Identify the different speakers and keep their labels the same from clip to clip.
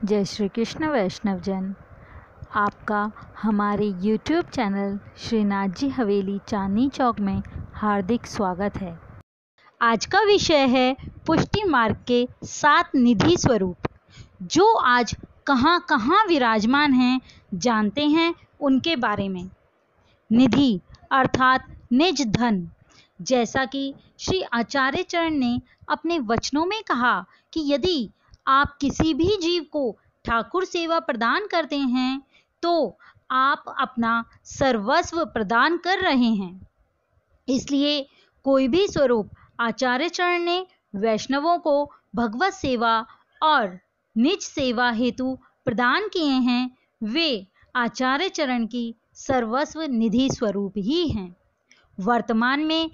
Speaker 1: जय श्री कृष्ण वैष्णव जन, आपका हमारे YouTube चैनल श्रीनाथ जी हवेली चांदनी चौक में हार्दिक स्वागत है। आज का विषय है पुष्टि मार्ग के 7 निधि स्वरूप, जो आज कहाँ कहाँ विराजमान हैं। जानते हैं उनके बारे में। निधि अर्थात निज धन। जैसा कि श्री आचार्य चरण ने अपने वचनों में कहा कि यदि आप किसी भी जीव को ठाकुर सेवा प्रदान करते हैं तो आप अपना सर्वस्व प्रदान कर रहे हैं। इसलिए कोई भी स्वरूप आचार्य चरण ने वैष्णवों को भगवत सेवा और निज सेवा हेतु प्रदान किए हैं, वे आचार्य चरण की सर्वस्व निधि स्वरूप ही हैं। वर्तमान में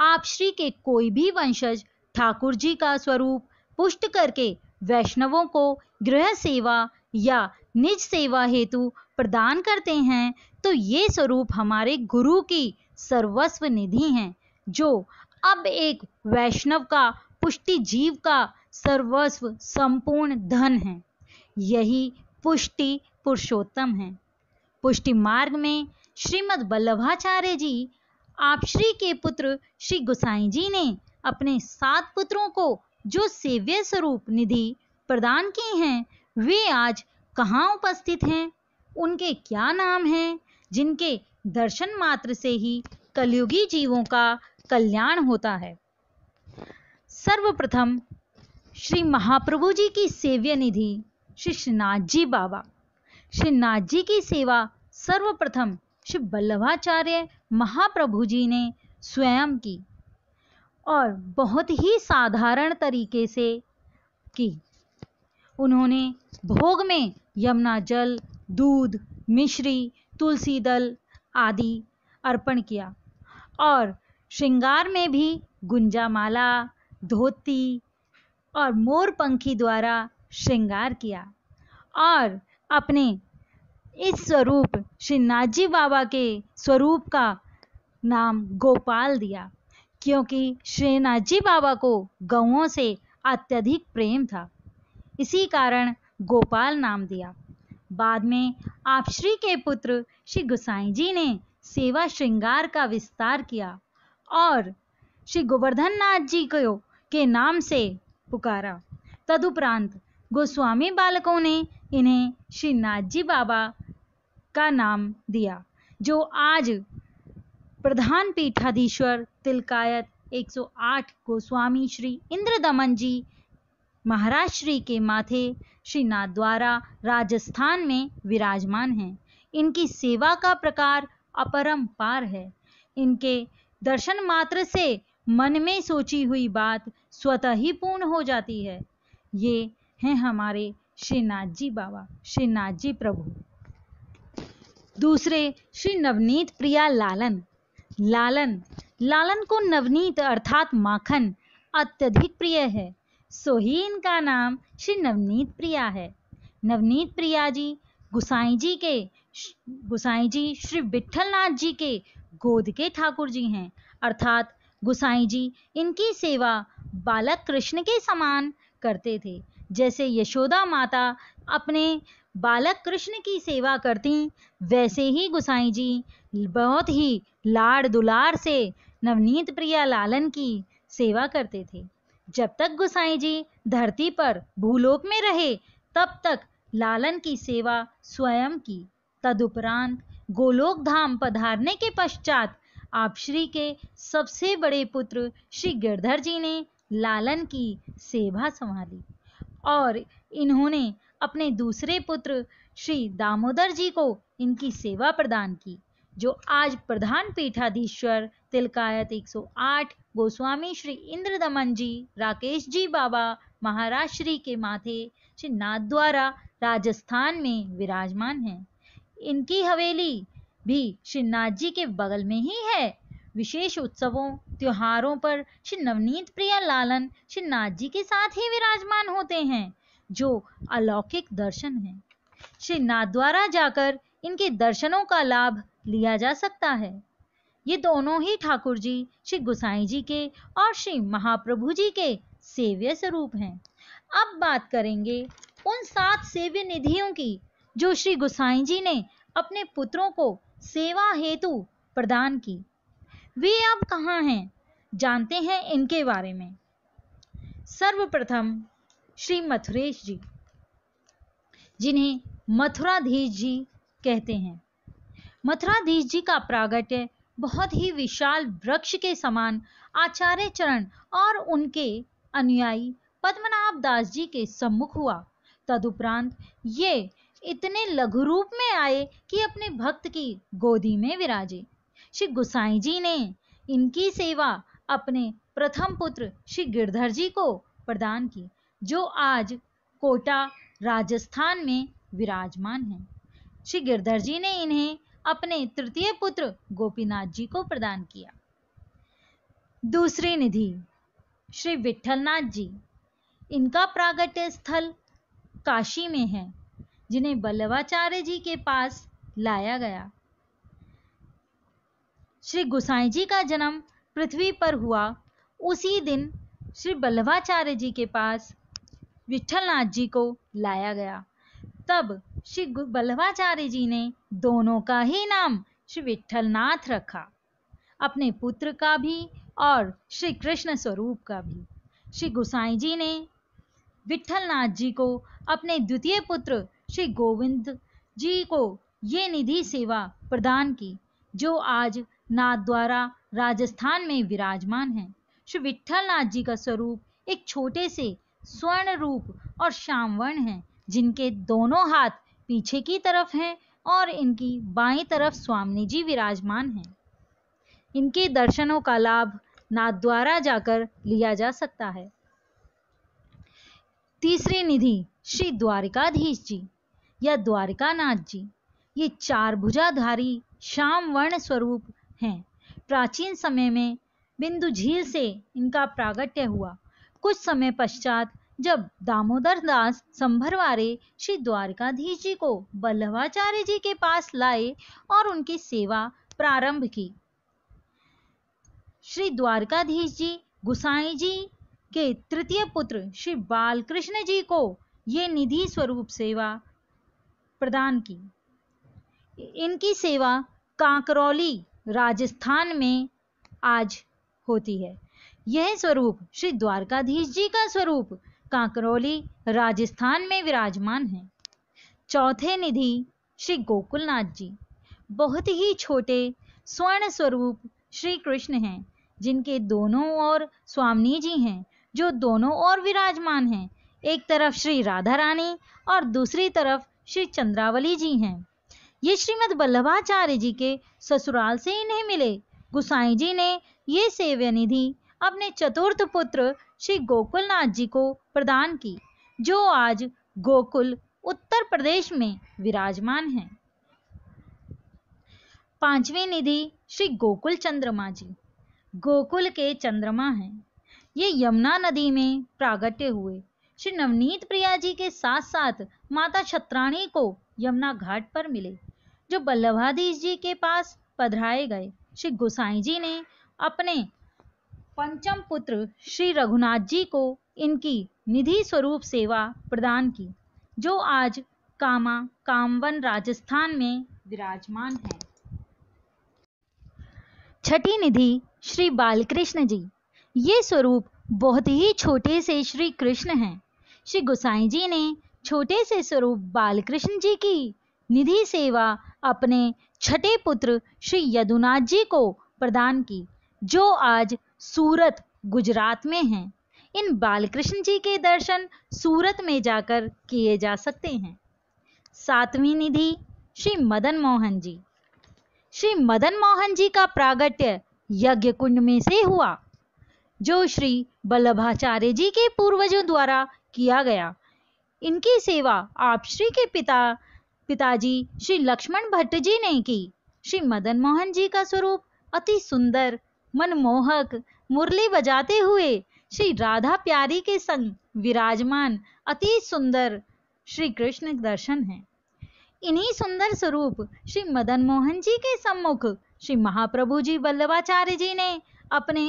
Speaker 1: आप श्री के कोई भी वंशज ठाकुर जी का स्वरूप पुष्ट करके वैष्णवों को गृह सेवा या निज सेवा हेतु प्रदान करते हैं तो ये स्वरूप हमारे गुरु की सर्वस्व निधि हैं, जो अब एक वैष्णव का पुष्टि जीव का सर्वस्व संपूर्ण धन है। यही पुष्टि पुरुषोत्तम है। पुष्टि मार्ग में श्रीमद् वल्लभाचार्य जी आप श्री के पुत्र श्री गोसाई जी ने अपने 7 पुत्रों को जो सेव्य स्वरूप निधि प्रदान की हैं, वे आज कहाँ उपस्थित हैं, उनके क्या नाम हैं, जिनके दर्शन मात्र से ही कलयुगी जीवों का कल्याण होता है। सर्वप्रथम श्री महाप्रभु जी की सेव्य निधि श्री श्रीनाथ जी बाबा। श्रीनाथ जी की सेवा सर्वप्रथम श्री वल्लभाचार्य महाप्रभु जी ने स्वयं की और बहुत ही साधारण तरीके से की। उन्होंने भोग में यमुना जल, दूध, मिश्री, तुलसी दल आदि अर्पण किया और श्रृंगार में भी गुंजामाला, धोती और मोर पंखी द्वारा श्रृंगार किया और अपने इस स्वरूप श्रीनाथ जी बाबा के स्वरूप का नाम गोपाल दिया, क्योंकि श्रीनाथ जी बाबा को गौओं से अत्यधिक प्रेम था। इसी कारण गोपाल नाम दिया। बाद में आप श्री के पुत्र श्री गोसाई जी ने सेवा श्रृंगार का विस्तार किया और श्री गोवर्धन नाथ जी को के नाम से पुकारा। तदुपरांत गोस्वामी बालकों ने इन्हें श्रीनाथ जी बाबा का नाम दिया, जो आज प्रधान पीठाधीश्वर तिलकायत 108 गोस्वामी श्री इंद्रदमन जी महाराज श्री के माथे श्रीनाथ द्वारा राजस्थान में विराजमान हैं। इनकी सेवा का प्रकार अपरंपार है। इनके दर्शन मात्र से मन में सोची हुई बात स्वतः ही पूर्ण हो जाती है। ये हैं हमारे श्रीनाथ जी बाबा, श्रीनाथ जी प्रभु। दूसरे श्री नवनीत प्रिया लालन। लालन को नवनीत अर्थात माखन अत्यधिक प्रिय है, सो ही इनका नाम श्री नवनीत प्रिया है। नवनीत प्रिया जी गोसाई जी श्री विठलनाथ जी के गोद के ठाकुर जी हैं, अर्थात गोसाई जी इनकी सेवा बालक कृष्ण के समान करते थे। जैसे यशोदा माता अपने बालक कृष्ण की सेवा करती, वैसे ही गोसाई जी बहुत ही लाड़ दुलार से नवनीत प्रिया लालन की सेवा करते थे। जब तक गोसाई जी धरती पर भूलोक में रहे, तब तक लालन की सेवा स्वयं की। तदुपरांत गोलोक धाम पधारने के पश्चात आप श्री के सबसे बड़े पुत्र श्री गिरधर जी ने लालन की सेवा संभाली और इन्होंने अपने दूसरे पुत्र श्री दामोदर जी को इनकी सेवा प्रदान की, जो आज प्रधान पीठाधीश्वर तिलकायत 108 गोस्वामी श्री इंद्रदमन जी राकेश जी बाबा महाराज श्री के माथे श्री नाथ द्वारा राजस्थान में विराजमान हैं। इनकी हवेली भी श्री नाथ जी के बगल में ही है। विशेष उत्सवों त्योहारों पर श्री नवनीत प्रिया लालन श्री नाथ जी के साथ ही विराजमान होते हैं, जो अलौकिक दर्शन है। श्री नाथ द्वारा जाकर इनके दर्शनों का लाभ लिया जा सकता है। ये दोनों ही ठाकुर जी श्री गोसाई जी के और श्री महाप्रभु जी के सेव्य स्वरूप हैं। अब बात करेंगे उन 7 सेव्य निधियों की जो श्री गोसाई जी ने अपने पुत्रों को सेवा हेतु प्रदान की, वे अब कहाँ हैं, जानते हैं इनके बारे में। सर्वप्रथम श्री मथुरेश जी, जिन्हें मथुराधीश जी कहते हैं। मथुराधीश जी का प्रागट्य बहुत ही विशाल वृक्ष के समान आचार्य चरण और उनके अनुयायी पद्मनाभ दास जी के सम्मुख हुआ। तदुपरांत ये इतने लघु रूप में आए कि अपने भक्त की गोदी में विराजे। श्री गोसाई जी ने इनकी सेवा अपने प्रथम पुत्र श्री गिरधर जी को प्रदान की, जो आज कोटा राजस्थान में विराजमान हैं। श्री गिरधर जी ने इन्हें अपने तृतीय पुत्र गोपीनाथ जी को प्रदान किया। दूसरी निधि श्री विठलनाथ जी, इनका प्रागट्य स्थल काशी में है, जिन्हें वल्लभाचार्य जी के पास लाया गया। श्री गोसाई जी का जन्म पृथ्वी पर हुआ उसी दिन श्री वल्लभाचार्य जी के पास विठलनाथ जी को लाया गया। तब श्री वल्लभाचार्य जी ने दोनों का ही नाम श्री विठलनाथ रखा, अपने पुत्र का भी और श्री कृष्ण स्वरूप का भी। श्री गोसाई जी ने विठलनाथ जी को अपने द्वितीय पुत्र श्री गोविंद जी को ये निधि सेवा प्रदान की, जो आज नाथद्वारा राजस्थान में विराजमान है। श्री विठलनाथ जी का स्वरूप एक छोटे से स्वर्ण रूप और श्यामवर्ण है, जिनके दोनों हाथ पीछे की तरफ हैं और इनकी बाईं तरफ स्वामी जी विराजमान हैं। इनके दर्शनों का लाभ नाथद्वारा जाकर लिया जा सकता है। तीसरी निधि श्री द्वारिकाधीश जी या द्वारिकानाथ जी, ये 4 भुजाधारी श्याम वर्ण स्वरूप हैं। प्राचीन समय में बिंदु झील से इनका प्रागट्य हुआ। कुछ समय पश्चात जब दामोदर दास संभरवारे श्री द्वारिकाधीश जी को वल्लभाचार्य जी के पास लाए और उनकी सेवा प्रारंभ की। श्री द्वारिकाधीश जी गोसाई जी के तृतीय पुत्र श्री बालकृष्ण जी को ये निधि स्वरूप सेवा प्रदान की। इनकी सेवा कांकरौली राजस्थान में आज होती है। यह स्वरूप श्री द्वारकाधीश जी का स्वरूप कांकरौली राजस्थान में विराजमान है। चौथे निधि श्री गोकुलनाथ जी, बहुत ही छोटे स्वर्ण स्वरूप श्री कृष्ण हैं, जिनके दोनों ओर स्वामी जी हैं, जो दोनों ओर विराजमान हैं। एक तरफ श्री राधा रानी और दूसरी तरफ श्री चंद्रावली जी हैं। ये श्रीमद् वल्लभाचार्य जी के ससुराल से इन्हें मिले। गोसाई जी ने ये सेव्य निधि अपने चतुर्थ पुत्र श्री गोकुलनाथ जी को प्रदान की, जो आज गोकुल उत्तर प्रदेश में विराजमान है। पांचवी निधि श्री गोकुल चंद्रमा जी, गोकुल के चंद्रमा हैं। ये यमुना नदी में प्रागट्य हुए। श्री नवनीत प्रिया जी के साथ साथ माता छत्राणी को यमुना घाट पर मिले, जो वल्लभाधीश जी के पास पधराए गए। श्री गोसाई जी ने अपने पंचम पुत्र श्री रघुनाथ जी को इनकी निधि स्वरूप सेवा प्रदान की, जो आज कामवन राजस्थान में विराजमान है। छठी निधि श्री बालकृष्ण जी, ये स्वरूप बहुत ही छोटे से श्री कृष्ण हैं। श्री गोसाई जी ने छोटे से स्वरूप बालकृष्ण जी की निधि सेवा अपने छठे पुत्र श्री यदुनाथ जी को प्रदान की, जो आज सूरत गुजरात में हैं। इन बालकृष्ण जी के दर्शन सूरत में जाकर किए जा सकते हैं। सातवीं निधि श्री मदन मोहन जी, श्री मदन मोहन जी का प्रागट्य यज्ञ कुंड में से हुआ, जो श्री वल्लभाचार्य जी के पूर्वजों द्वारा किया गया। इनकी सेवा आप श्री के पिताजी श्री लक्ष्मण भट्ट जी ने की। श्री मदन मोहन जी का स्वरूप अति सुंदर, मनमोहक, मुरली बजाते हुए श्री राधा प्यारी के संग विराजमान अति सुंदर श्री कृष्ण दर्शन है। इन्हीं सुंदर स्वरूप श्री मदन मोहन जी के सम्मुख श्री महाप्रभु जी वल्लभाचार्य जी ने अपने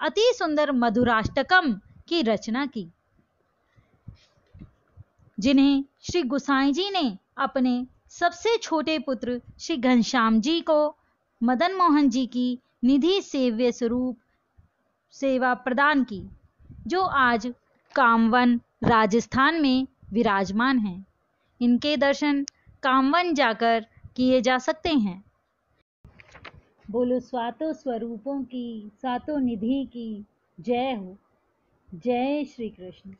Speaker 1: अति सुंदर मधुराष्टकम की रचना की। जिन्हें श्री गोसाई जी ने अपने सबसे छोटे पुत्र श्री घनश्याम जी को मदन मोहन जी की निधि सेव्य स्वरूप सेवा प्रदान की, जो आज कामवन राजस्थान में विराजमान हैं। इनके दर्शन कामवन जाकर किए जा सकते हैं। बोलो स्वातो स्वरूपों की, सातों निधि की जय हो। जय श्री कृष्ण।